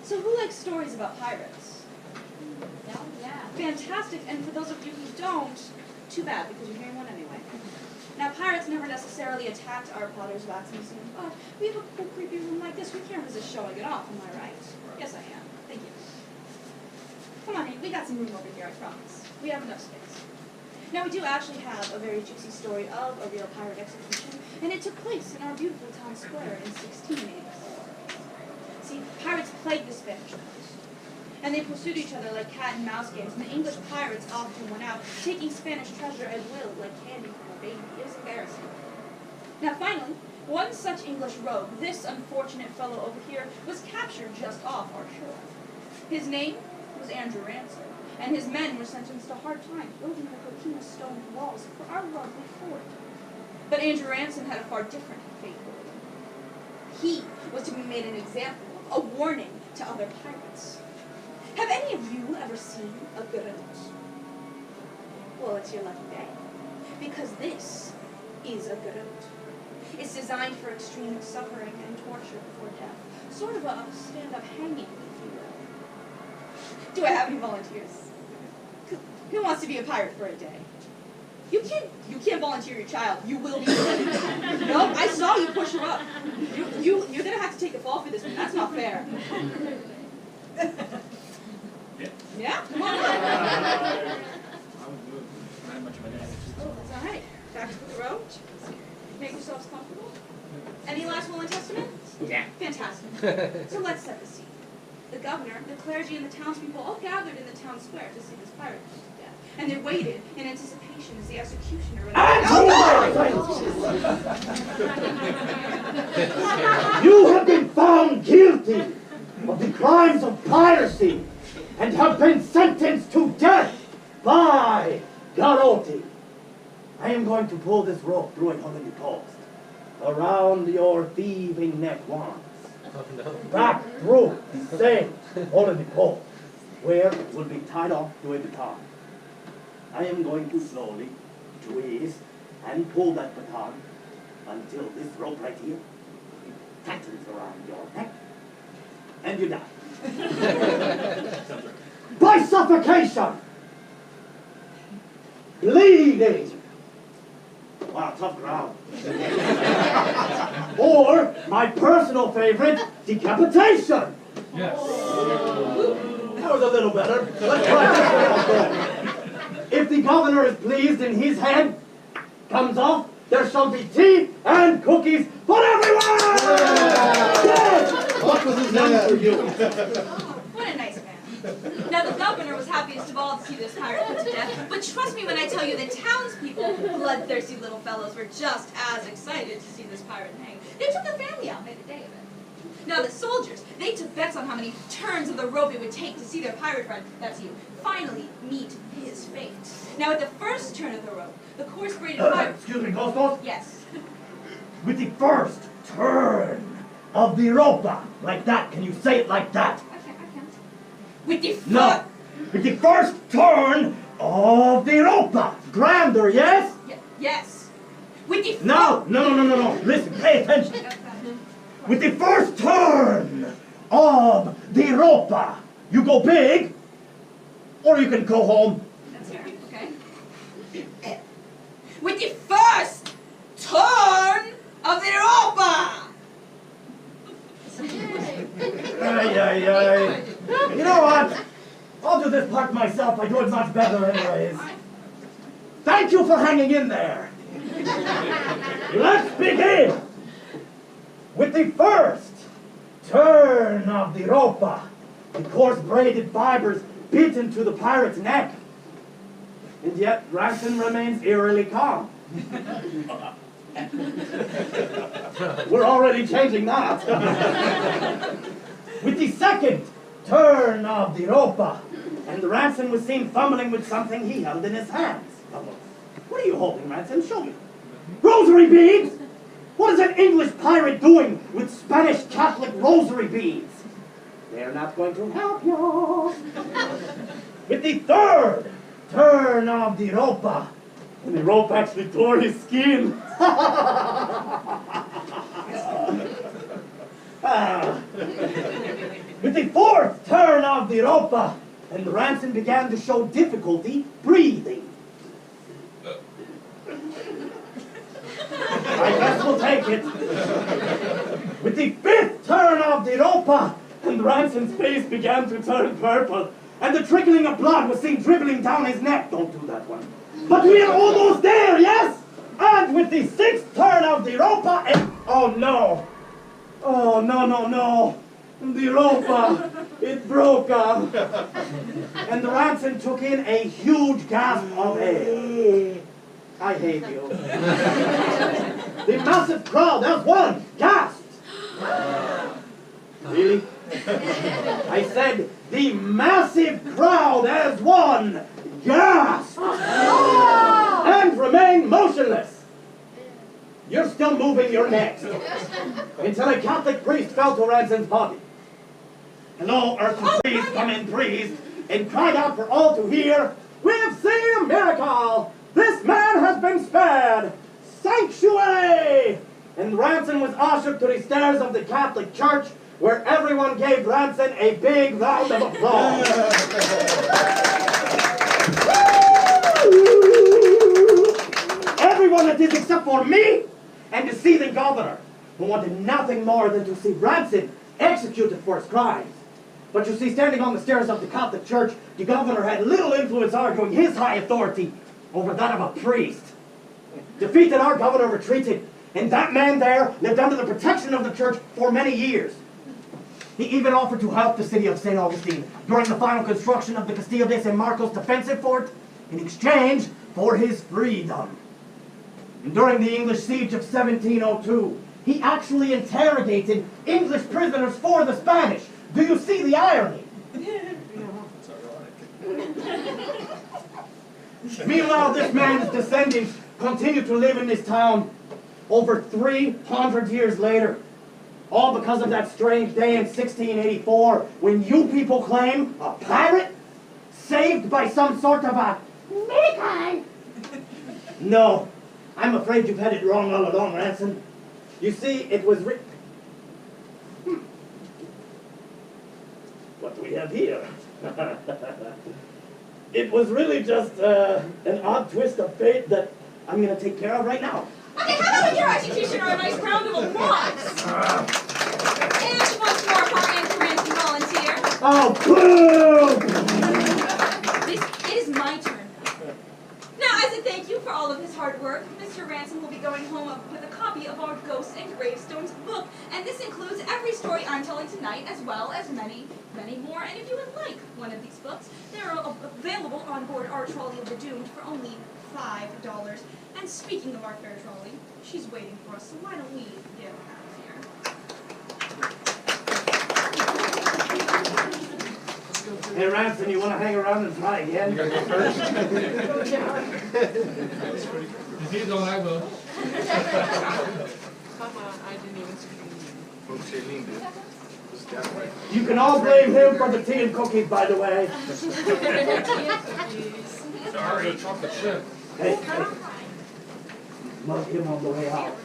So who likes stories about pirates? Yeah. Fantastic, and for those of you who don't, too bad, because you're hearing one anyway. Now, pirates never necessarily attacked our Potter's Wax Museum, but we have a cool, creepy room like this. We can't resist showing it off, am I right? Yes, I am. Thank you. Come on in, we got some room over here, I promise. We have enough space. Now, we do actually have a very juicy story of a real pirate execution, and it took place in our beautiful town square in 1680. See, pirates plagued the Spanish coast, and they pursued each other like cat and mouse games, and the English pirates often went out, taking Spanish treasure at will like candy from a baby. It was embarrassing. Now, finally, one such English rogue, this unfortunate fellow over here, was captured just off our shore. His name was Andrew Ransom, and his men were sentenced to hard time building the coquina stone walls for our lovely fort. But Andrew Ransom had a far different fate. He was to be made an example of, a warning to other pirates. Have any of you ever seen a garrote? Well, it's your lucky day, because this is a garrote. It's designed for extreme suffering and torture before death, sort of a stand-up hanging, if you will. Do I have any volunteers? Who wants to be a pirate for a day? You can't volunteer your child. You will be. No, I saw you push her up. You're gonna have to take the fall for this one. That's not fair. Yeah? Come on. That's all right. Back to the road. Make yourselves comfortable. Any last will and testament? Yeah. Fantastic. So let's set the scene. The governor, the clergy, and the townspeople all gathered in the town square to see this pirate put to death. And they waited in anticipation as the executioner... You have been found guilty of the crimes of piracy and have been sentenced to death by garrote. I am going to pull this rope through a holy post around your thieving neck wands. Back through the same holy post, where it will be tied off to a baton. I am going to slowly twist and pull that baton until this rope right here tightens around your neck, and you die. By suffocation! Bleeding! Wow, tough ground. Or, my personal favorite, decapitation! Yes. That was a little better. Let's try this one out. If the governor is pleased and his head comes off, there shall be tea and cookies for everyone! Yes! What was his name for you? What a nice man. Now, the governor was happiest of all to see this pirate put to death, but trust me when I tell you the townspeople, bloodthirsty little fellows, were just as excited to see this pirate hang. They took the family out, made a day of it. Now, the soldiers, they took bets on how many turns of the rope it would take to see their pirate friend, that's you, finally meet his fate. Now, at the first turn of the rope, the coarse-braided pirate... Excuse me, Ghost? Yes. With the first turn of the rope, like that. Can you say it like that? I can't. With the No! With the first turn of the rope. Grander, yes? Yes. With the... No! Listen, pay attention. With the first turn of the rope, you go big, or you can go home. That's fair, okay? With the first turn of the rope! Ay. You know what? I'll do this part myself. I do it much better anyways. Thank you for hanging in there. Let's begin with the first turn of the rope. The coarse braided fibers bit into the pirate's neck. And yet Ransom remains eerily calm. We're already changing that. With the second turn of the rope, and Ransom was seen fumbling with something he held in his hands. What are you holding, Ransom? Show me. Rosary beads! What is an English pirate doing with Spanish Catholic rosary beads? They're not going to help you. With the third turn of the rope, and the rope actually tore his skin. With the fourth turn of the ropa, and Ranson began to show difficulty breathing. I guess we'll take it. With the fifth turn of the ropa, and Ranson's face began to turn purple, and the trickling of blood was seen dribbling down his neck. Don't do that one. But we are almost there, yes? And with the sixth turn of the ropa, and oh no. Oh, no. The ropa, it broke up. And Ranson took in a huge gasp of air. I hate you. The massive crowd, as one, gasped. Really? I said, the massive crowd as one, gasped. And remained motionless. You're still moving your necks. Until a Catholic priest fell to Ranson's body. Hello, earthly priest, come in, please, and cried out for all to hear, we have seen a miracle! This man has been spared! Sanctuary! And Ranson was ushered to the stairs of the Catholic Church, where everyone gave Ranson a big round of applause. Everyone that is except for me and the seething governor, who wanted nothing more than to see Ranson executed for his crimes. But you see, standing on the stairs of the Catholic Church, the governor had little influence arguing his high authority over that of a priest. Defeated, our governor retreated, and that man there lived under the protection of the church for many years. He even offered to help the city of St. Augustine during the final construction of the Castillo de San Marcos defensive fort in exchange for his freedom. And during the English siege of 1702, he actually interrogated English prisoners for the Spanish. Do you see the irony? Meanwhile, this man's descendants continue to live in this town over 300 years later. All because of that strange day in 1684 when you people claim a pirate saved by some sort of a miracle. No, I'm afraid you've had it wrong all along, Ranson. You see, it was what do we have here? It was really just an odd twist of fate that I'm going to take care of right now. Okay, how about with your execution or a nice round of applause? And once more for Ranson volunteer. Oh, boo! It is my turn. Now, as a thank you for all of his hard work, Mr. Ranson will be going home with a copy of our Ghosts and Gravestones book, and this includes every story I'm telling tonight, as well as many, many more. And if you would like one of these books, they're available on board our Trolley of the Doomed for only $5. And speaking of our fair trolley, she's waiting for us, so why don't we get out of here? Hey, Ranson, you want to hang around and try again? You gotta go first. If you don't, I will. Come on, I didn't even scream. Well, Shailene did. Just that way. You can all blame him for the tea and cookies, by the way. Sorry. Chocolate chip. Hey, mug him on the way out.